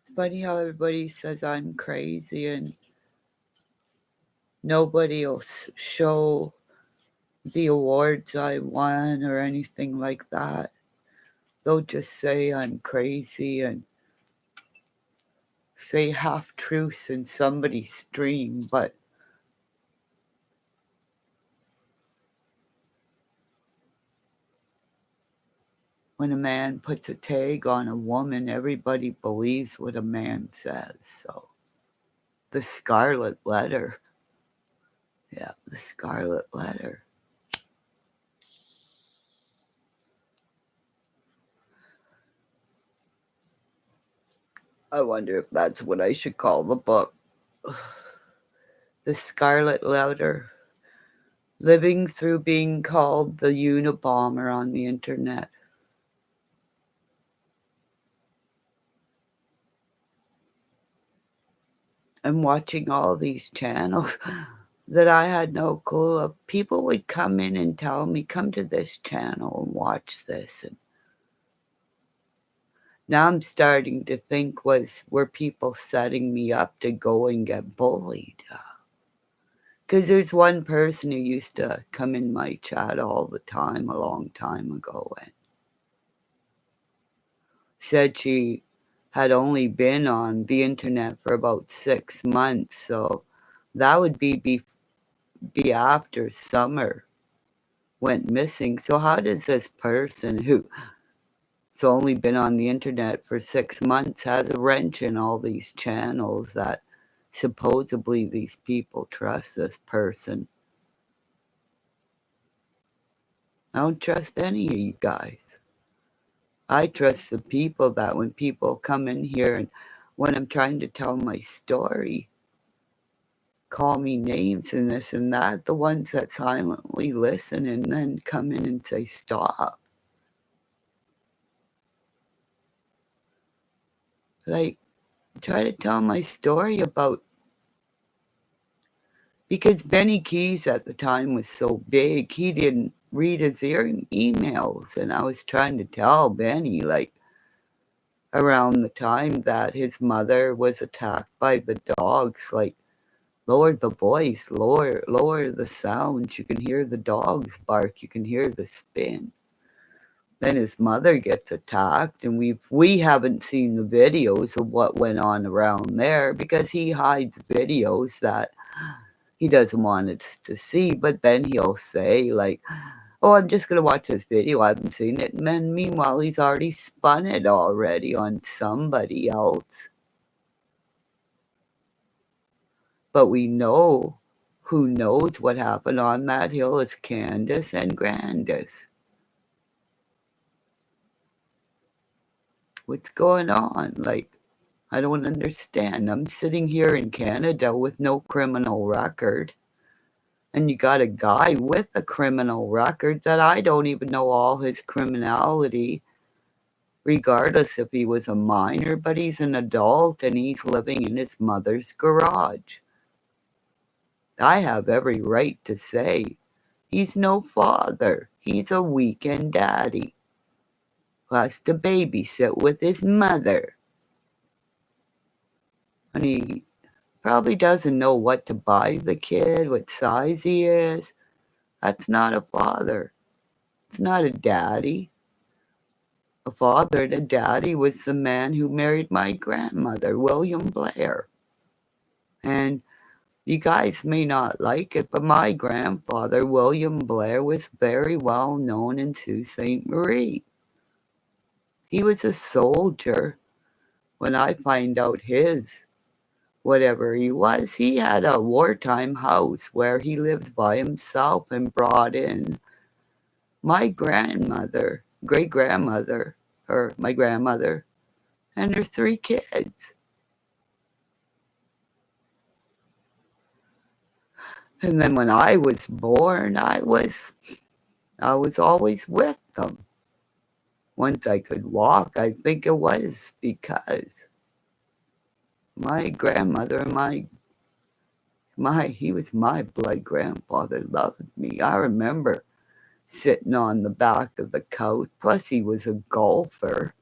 It's funny how everybody says I'm crazy and nobody will show the awards I won or anything like that. They'll just say I'm crazy and say half truths in somebody's stream, but when a man puts a tag on a woman, everybody believes what a man says. So the scarlet letter. Yeah, the scarlet letter. I wonder if that's what I should call the book. The Scarlet Letter. Living through being called the Unabomber on the internet. I'm watching all these channels that I had no clue of. People would come in and tell me, come to this channel and watch this. And now I'm starting to think, were people setting me up to go and get bullied? Because there's one person who used to come in my chat all the time a long time ago and said she had only been on the internet for about 6 months. So that would be after summer went missing. So how does this person who's only been on the internet for 6 months has a wrench in all these channels that supposedly these people trust this person? I don't trust any of you guys. I trust the people that when people come in here and when I'm trying to tell my story, call me names and this and that, the ones that silently listen and then come in and say, stop. Like, try to tell my story about, because Benny Keys at the time was so big, he didn't read his emails. And I was trying to tell Benny, like, around the time that his mother was attacked by the dogs, like, lower the voice, lower the sound. You can hear the dogs bark. You can hear the spin. Then his mother gets attacked, and we haven't seen the videos of what went on around there because he hides videos that he doesn't want us to see. But then he'll say, like, oh, I'm just going to watch this video. I haven't seen it. And then meanwhile, he's already spun it already on somebody else. But we know who knows what happened on that hill is Candace and Grandis. What's going on? Like, I don't understand. I'm sitting here in Canada with no criminal record. And you got a guy with a criminal record that I don't even know all his criminality, regardless if he was a minor, but he's an adult and he's living in his mother's garage. I have every right to say he's no father. He's a weekend daddy who has to babysit with his mother. And he probably doesn't know what to buy the kid, what size he is. That's not a father. It's not a daddy. A father and a daddy was the man who married my grandmother, William Blair. And you guys may not like it, but my grandfather, William Blair, was very well known in Sault Ste. Marie. He was a soldier. When I find out whatever he was, he had a wartime house where he lived by himself and brought in my grandmother, great-grandmother, my grandmother, and her 3 kids. And then when I was born, I was always with them. Once I could walk, I think it was because my grandmother, he was my blood grandfather, loved me. I remember sitting on the back of the couch. Plus, he was a golfer.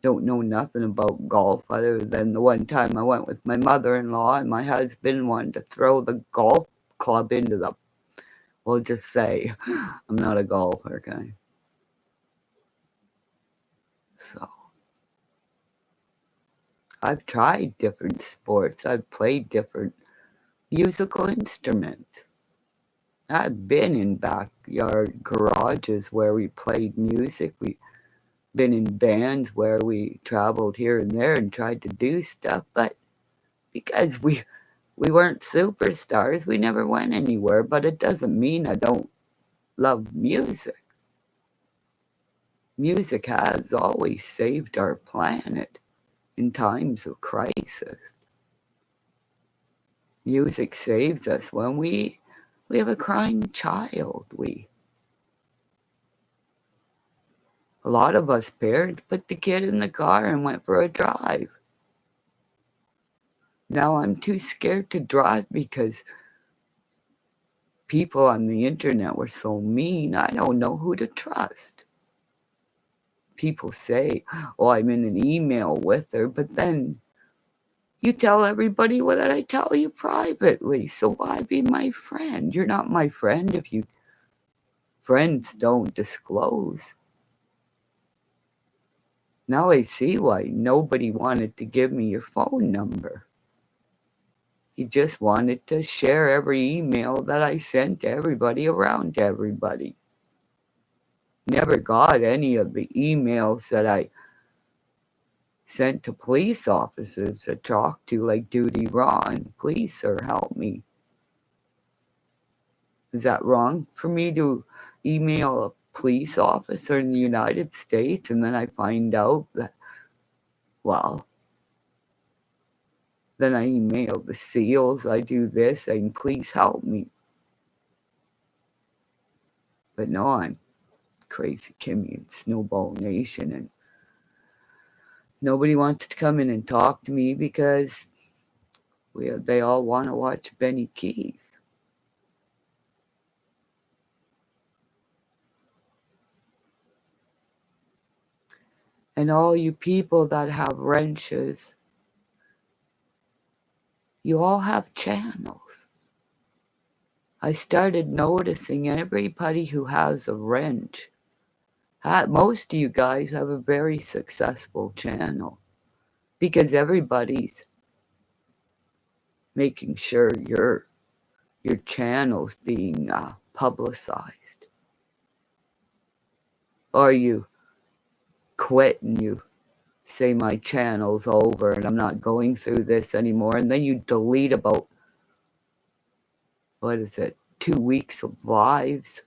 Don't know nothing about golf other than the one time I went with my mother-in-law and my husband wanted to throw the golf club into the, we'll just say, I'm not a golfer, okay? So, I've tried different sports. I've played different musical instruments. I've been in backyard garages where we played music. We've been in bands where we traveled here and there and tried to do stuff, but because we weren't superstars, we never went anywhere, but it doesn't mean I don't love music. Music has always saved our planet in times of crisis. Music saves us when we have a crying child. A lot of us parents put the kid in the car and went for a drive. Now I'm too scared to drive because people on the internet were so mean, I don't know who to trust. People say, oh, I'm in an email with her, but then you tell everybody what I tell you privately, so why be my friend? You're not my friend if you friends don't disclose. Now I see why nobody wanted to give me your phone number. You just wanted to share every email that I sent to everybody around to everybody. Never got any of the emails that I sent to police officers to talk to, like Duty Ron. Please, sir, help me. Is that wrong for me to email a police officer in the United States and then I find out that, well, then I email the SEALs, I do this, saying, please help me. But no, I'm Crazy Kimmy and Snowball Nation, and nobody wants to come in and talk to me because they all want to watch Benny Keys. And all you people that have wrenches, you all have channels. I started noticing everybody who has a wrench, most of you guys have a very successful channel because everybody's making sure your channel's being publicized. Or you quit and you say my channel's over and I'm not going through this anymore, and then you delete about, 2 weeks of lives.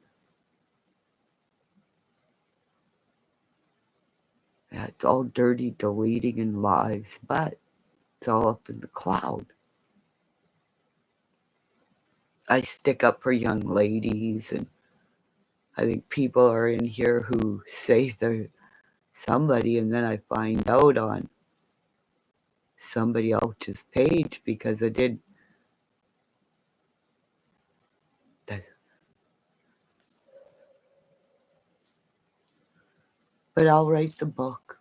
Yeah, it's all dirty deleting and lives, but it's all up in the cloud. I stick up for young ladies, and I think people are in here who say they're somebody, and then I find out on somebody else's page because I did that. But I'll write the book.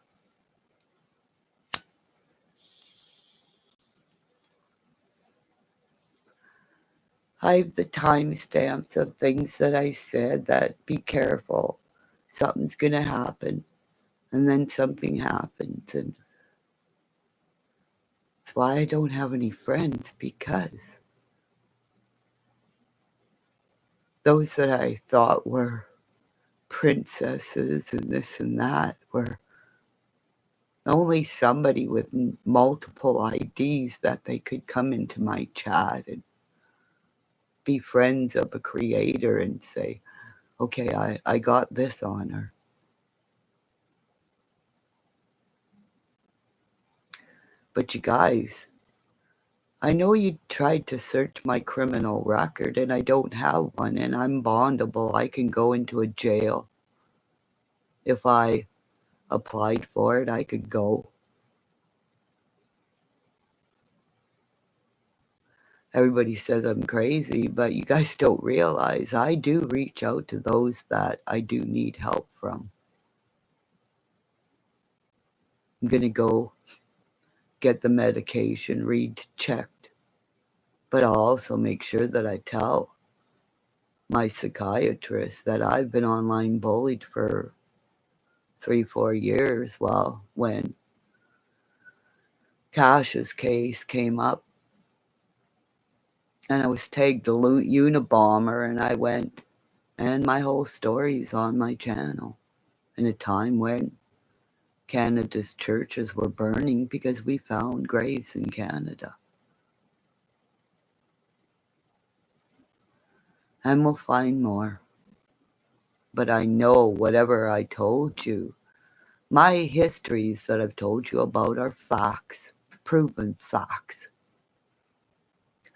I have the timestamps of things that I said that be careful. Something's going to happen. And then something happens. And that's why I don't have any friends, because those that I thought were princesses and this and that were only somebody with multiple IDs that they could come into my chat and be friends of a creator and say, okay, I got this on her. But you guys, I know you tried to search my criminal record and I don't have one, and I'm bondable. I can go into a jail. If I applied for it, I could go. Everybody says I'm crazy, but you guys don't realize I do reach out to those that I do need help from. I'm going to go get the medication rechecked. But I'll also make sure that I tell my psychiatrist that I've been online bullied for 3-4 years. Well, when Cash's case came up and I was tagged the Unabomber, and I went, and my whole story's on my channel, in a time when Canada's churches were burning because we found graves in Canada. And we'll find more. But I know whatever I told you, my histories that I've told you about are facts, proven facts.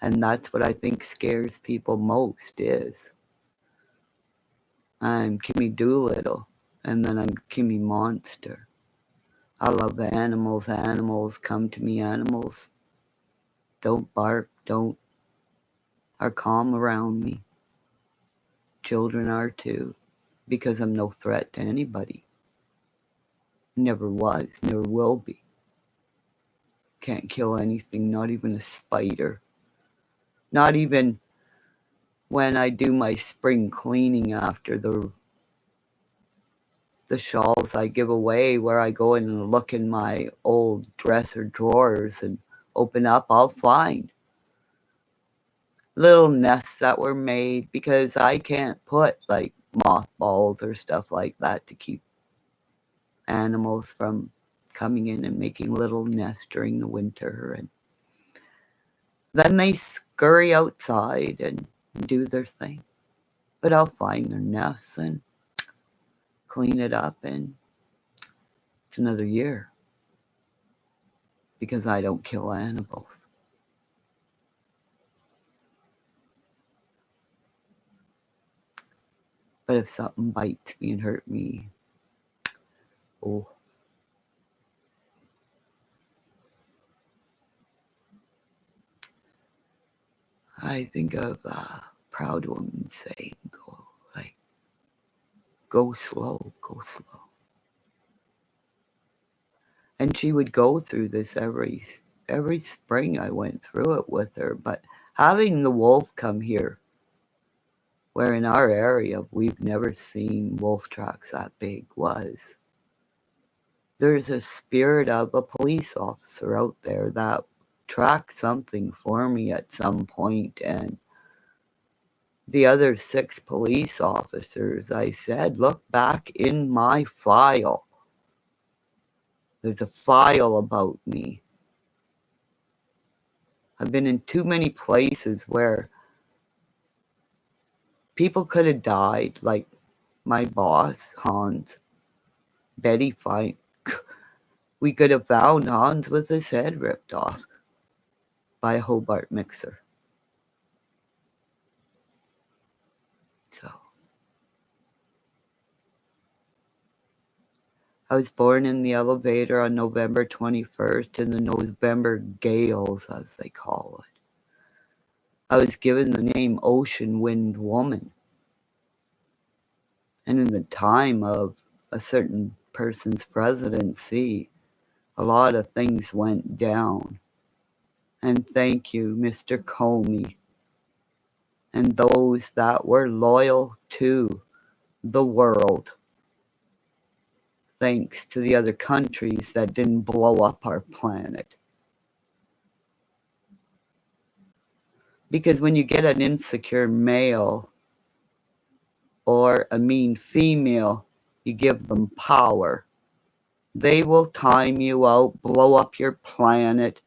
And that's what I think scares people most is, I'm Kimmy Doolittle, and then I'm Kimmy Monster. I love animals. Animals come to me. Animals don't bark, are calm around me. Children are too, because I'm no threat to anybody. Never was, never will be. Can't kill anything, not even a spider. Not even when I do my spring cleaning after the shawls I give away, where I go in and look in my old dresser drawers and open up, I'll find little nests that were made, because I can't put like mothballs or stuff like that to keep animals from coming in and making little nests during the winter. And then they scurry outside and do their thing. But I'll find their nests and clean it up, and it's another year, because I don't kill animals. But if something bites me and hurt me, oh. I think of a proud woman saying, go slow, go slow. And she would go through this every spring. I went through it with her. But having the wolf come here, where in our area we've never seen wolf tracks that big, there's a spirit of a police officer out there that tracked something for me at some point. And the other 6 police officers, I said, look back in my file. There's a file about me. I've been in too many places where people could have died, like my boss, Hans, Betty Fine. We could have found Hans with his head ripped off by a Hobart mixer. So, I was born in the elevator on November 21st in the November gales, as they call it. I was given the name Ocean Wind Woman. And in the time of a certain person's presidency, a lot of things went down. And thank you, Mr. Comey, and those that were loyal to the world. Thanks to the other countries that didn't blow up our planet. Because when you get an insecure male or a mean female, you give them power. They will time you out, blow up your planet,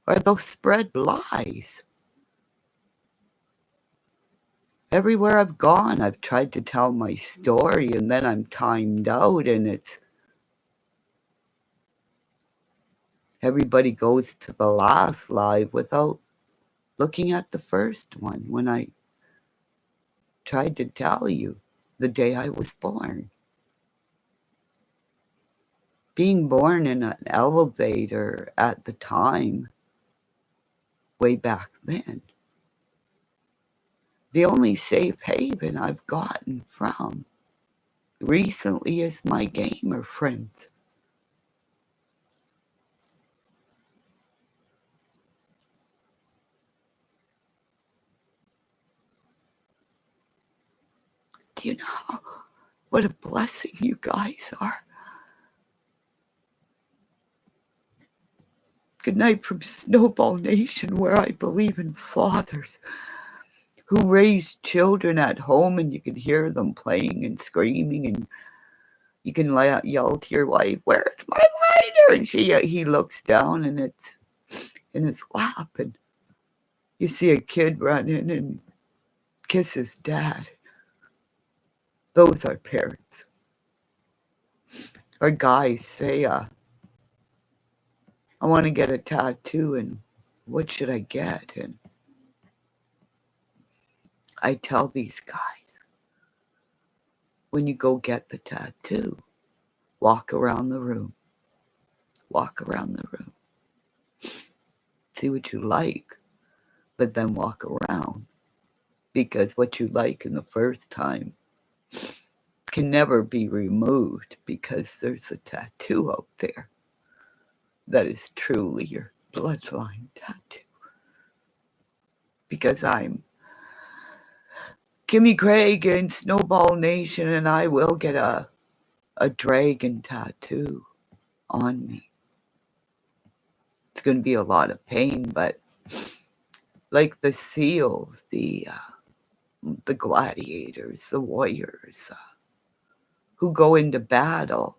or they'll spread lies. Everywhere I've gone, I've tried to tell my story, and then I'm timed out, and it's everybody goes to the last live without looking at the first one, when I tried to tell you the day I was born. Being born in an elevator at the time, way back then, the only safe haven I've gotten from recently is my gamer friends. Do you know what a blessing you guys are? Good night from Snowball Nation, where I believe in fathers who raise children at home, and you can hear them playing and screaming, and you can yell to your wife, "Where's my lighter?" And he looks down, and it's in his lap, and you see a kid run in and kiss his dad. Those are parents. Or guys say, I want to get a tattoo, and what should I get? And I tell these guys, when you go get the tattoo, walk around the room. Walk around the room. See what you like, but then walk around. Because what you like in the first time can never be removed, because there's a tattoo out there that is truly your bloodline tattoo. Because I'm Kimmy Craig in Snowball Nation, and I will get a dragon tattoo on me. It's going to be a lot of pain, but like the seals, the gladiators, the warriors who go into battle,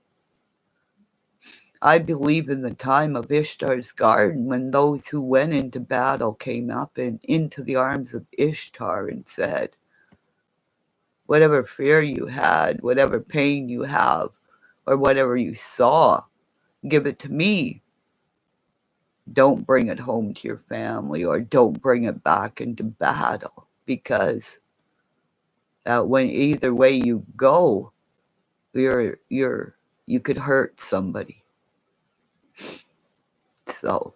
I believe in the time of Ishtar's garden, when those who went into battle came up and into the arms of Ishtar and said, whatever fear you had, whatever pain you have, or whatever you saw, give it to me. Don't bring it home to your family, or don't bring it back into battle, because when either way you go, you could hurt somebody. So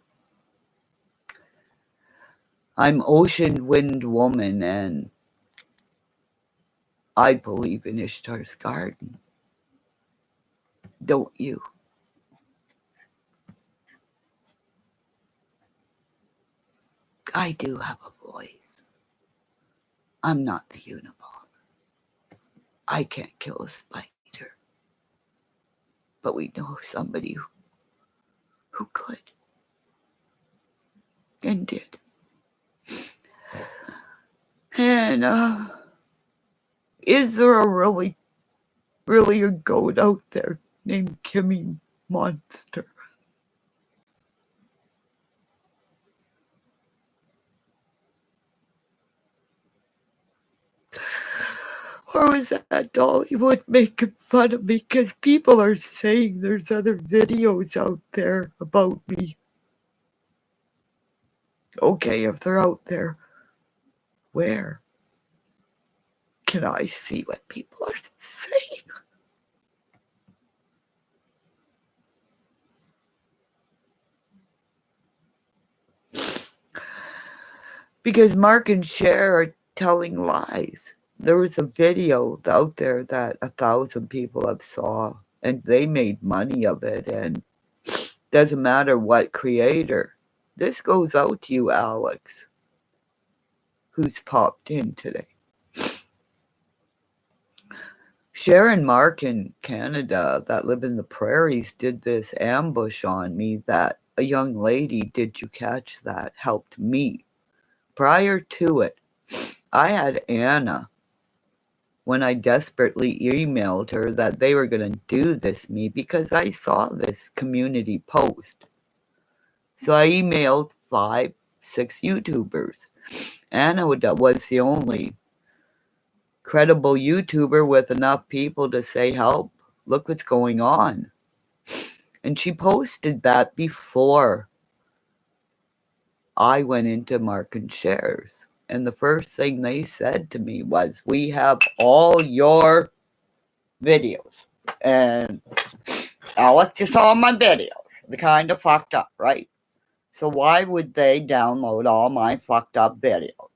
I'm Ocean Wind Woman, and I believe in Ishtar's garden. Don't you? I do have a voice. I'm not the Unabomber. I can't kill a spider. But we know somebody who could. And did. And is there a really a goat out there named Kimmy Monster? Or was that Dollywood making fun of me? Because people are saying there's other videos out there about me. Okay, if they're out there, where can I see what people are saying? Because Mark and Cher are telling lies. There was a video out there that 1,000 people have saw, and they made money of it, and doesn't matter what creator. This goes out to you, Alex, who's popped in today. Cher and Mark in Canada that live in the prairies did this ambush on me that a young lady, did you catch that, helped me. Prior to it, I had Anna, when I desperately emailed her that they were going to do this to me because I saw this community post. So I emailed 5, 6 YouTubers. Anna was the only credible YouTuber with enough people to say, help, look what's going on. And she posted that before I went into Mark and Shares. And the first thing they said to me was, we have all your videos. And Alex, you saw my videos. They're kind of fucked up, right? So why would they download all my fucked up videos?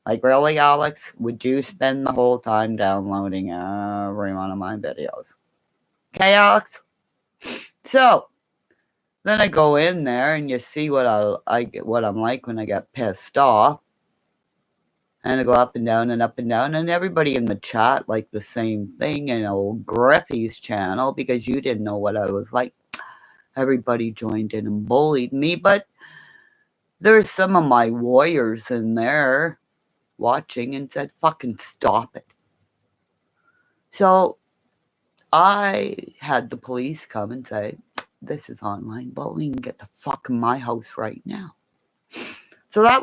Like, really, Alex? Would you spend the whole time downloading every one of my videos? Okay, Alex? So then I go in there and you see what what I'm like when I get pissed off. And I go up and down and up and down. And everybody in the chat liked the same thing. And old Griffey's channel, because you didn't know what I was like. Everybody joined in and bullied me. But there's some of my warriors in there watching and said, fucking stop it. So I had the police come and say, this is online bullying. Get the fuck in my house right now. So that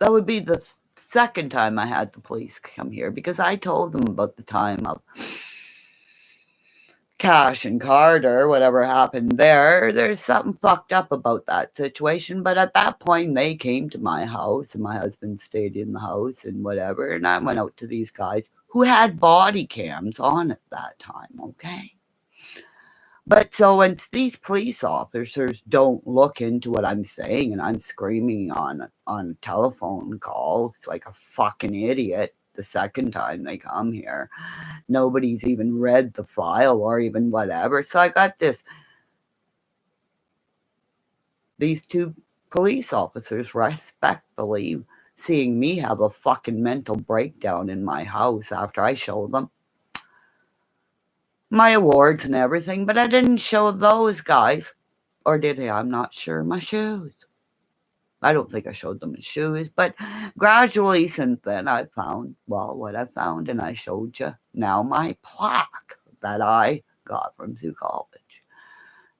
would be the second time I had the police come here, because I told them about the time of Cash and Carter, whatever happened there. There's something fucked up about that situation. But at that point, they came to my house, and my husband stayed in the house and whatever. And I went out to these guys who had body cams on at that time, okay? But so when these police officers don't look into what I'm saying, and I'm screaming on a telephone call, it's like a fucking idiot the second time they come here. Nobody's even read the file or even whatever. So I got these two police officers respectfully seeing me have a fucking mental breakdown in my house after I showed them my awards and everything, but I didn't show those guys. Or did I? I'm not sure. My shoes. I don't think I showed them the shoes, but gradually since then I found, well, what I found, and I showed you now my plaque that I got from Zoo College.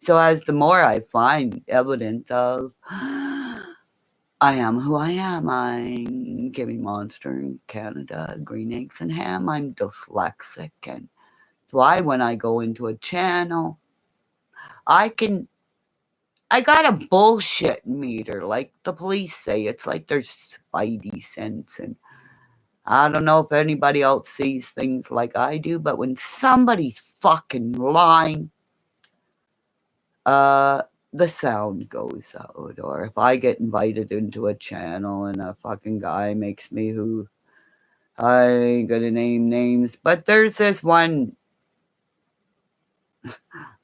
So as the more I find evidence of I am who I am, I'm Kimmy Monster in Canada, green eggs and ham, I'm dyslexic, and that's why when I go into a channel, I got a bullshit meter, like the police say. It's like there's spidey sense, and I don't know if anybody else sees things like I do, but when somebody's fucking lying, the sound goes out. Or if I get invited into a channel and a fucking guy makes me who, I ain't gonna name names, but there's this one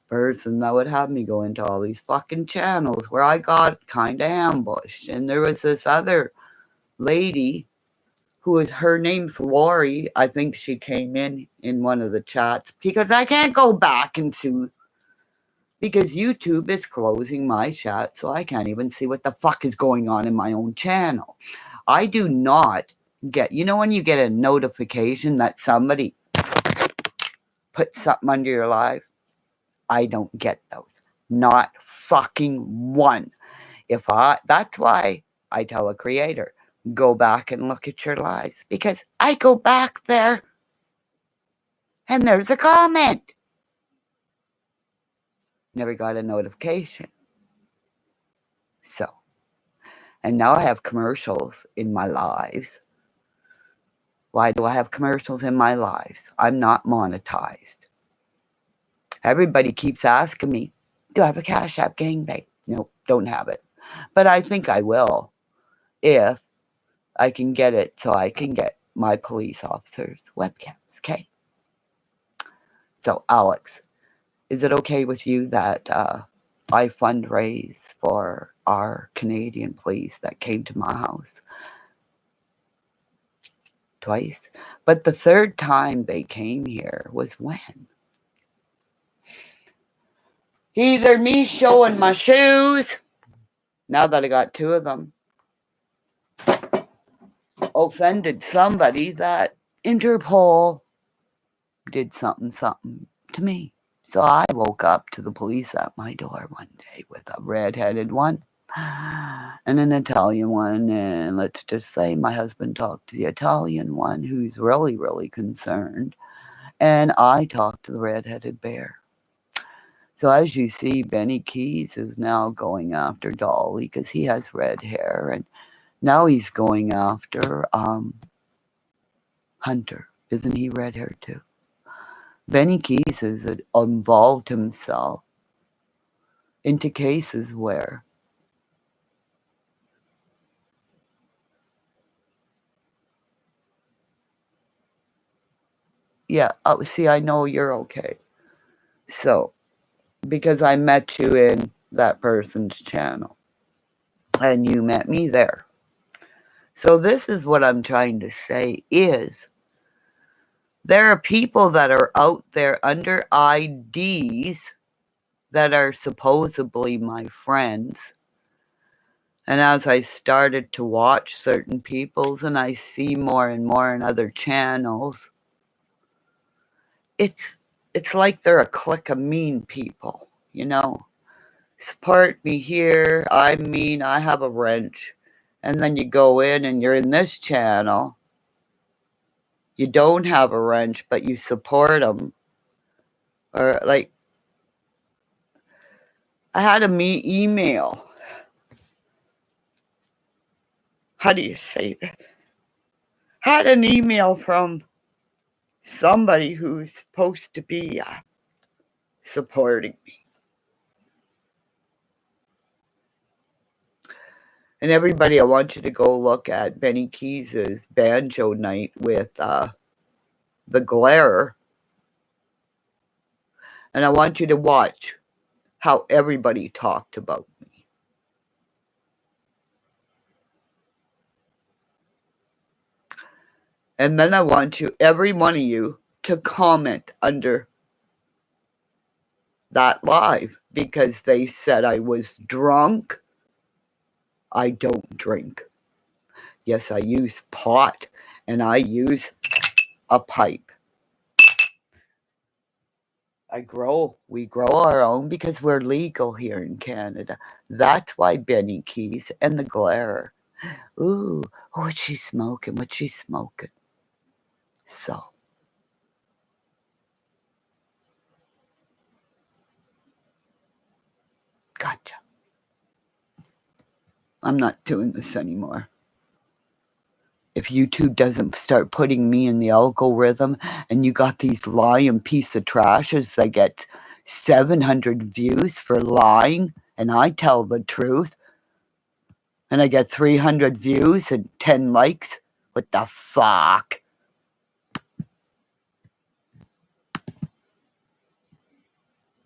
person that would have me go into all these fucking channels where I got kind of ambushed. And there was this other lady her name's Lori. I think she came in one of the chats, because I can't go back and sue, because YouTube is closing my chat, so I can't even see what the fuck is going on in my own channel. I do not get, when you get a notification that somebody put something under your life, I don't get those. Not fucking one. That's why I tell a creator, go back and look at your lives, because I go back there and there's a comment. Never got a notification. So, and now I have commercials in my lives. Why do I have commercials in my lives? I'm not monetized. Everybody keeps asking me, do I have a Cash App gangbang? Nope, don't have it. But I think I will, if I can get it so I can get my police officers' webcams, okay? So, Alex, is it okay with you that I fundraise for our Canadian police that came to my house? Twice. But the third time they came here was when? Either me showing my shoes, now that I got two of them, offended somebody that Interpol did something to me. So I woke up to the police at my door one day with a red-headed one and an Italian one. And let's just say my husband talked to the Italian one, who's really, really concerned. And I talked to the red-headed bear. So as you see, Benny Keys is now going after Dolly because he has red hair. And now he's going after Hunter. Isn't he red hair too? Benny Keys has involved himself into cases where see, I know you're okay. So, because I met you in that person's channel. And you met me there. So this is what I'm trying to say is there are people that are out there under IDs that are supposedly my friends. And as I started to watch certain people's and I see more and more in other channels, it's like they're a clique of mean people, you know. Support me here, I'm mean, I have a wrench. And then you go in and you're in this channel. You don't have a wrench, but you support them. Or like, I had a email. How do you say that? Had an email from somebody who's supposed to be supporting me. And everybody, I want you to go look at Benny Keys's banjo night with the Glare. And I want you to watch how everybody talked about me. And then I want you, every one of you, to comment under that live because they said I was drunk. I don't drink. Yes, I use pot and I use a pipe. We grow our own because we're legal here in Canada. That's why Benny Keys and the Glare. Ooh, what's she smoking? What's she smoking? So. Gotcha. I'm not doing this anymore. If YouTube doesn't start putting me in the algorithm and you got these lying piece of trashes that get 700 views for lying and I tell the truth and I get 300 views and 10 likes, what the fuck?